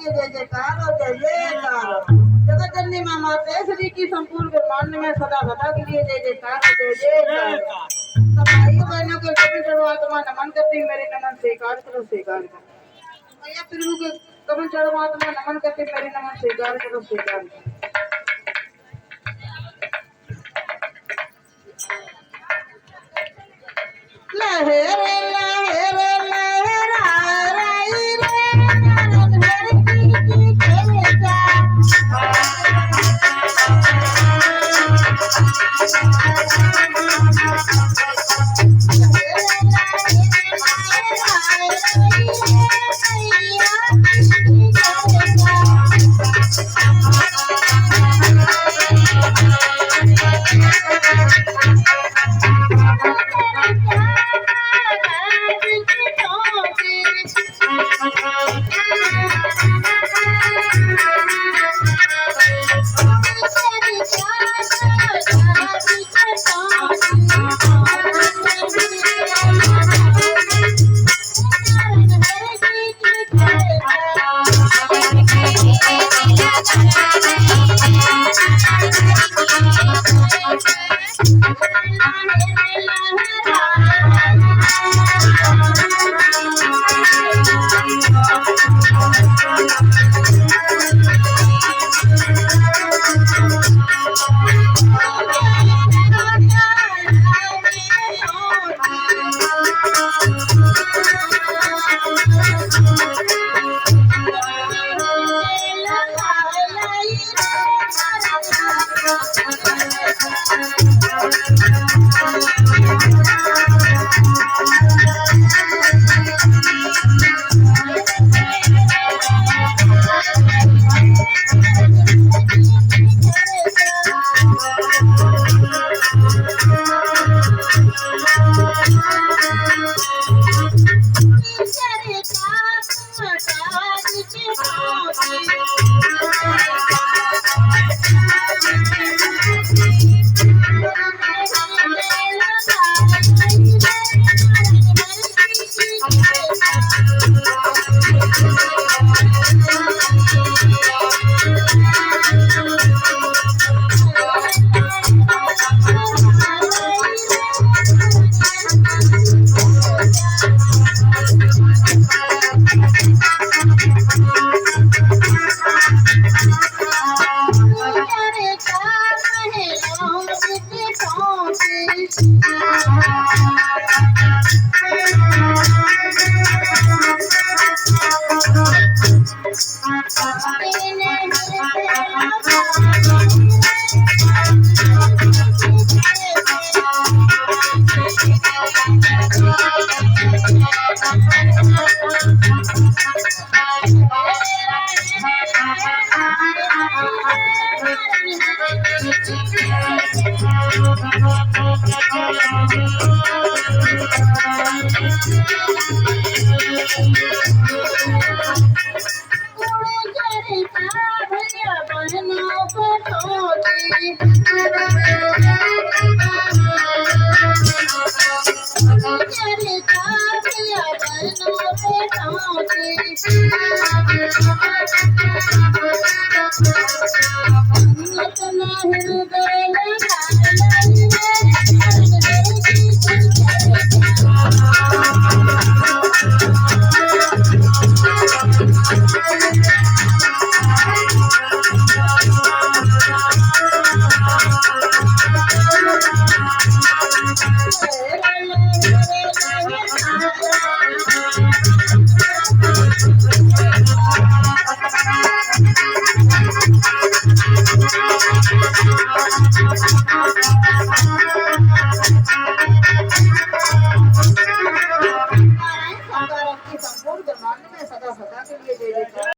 की जय जयकार और जय जयकार। जगत जननी मां माता श्री की संपूर्ण ब्रह्मांड में सदा सदा के लिए जय जयकार और जय जयकार। सब भाइयों बहनों के कभी सर्वात्मा नमन करती मेरे नमन स्वीकार करो स्वीकार करो। मैया प्रभु के कभी सर्वात्मा नमन करती मेरे नमन स्वीकार करो स्वीकार करो। लहरे लहरे लहराई रे धरती की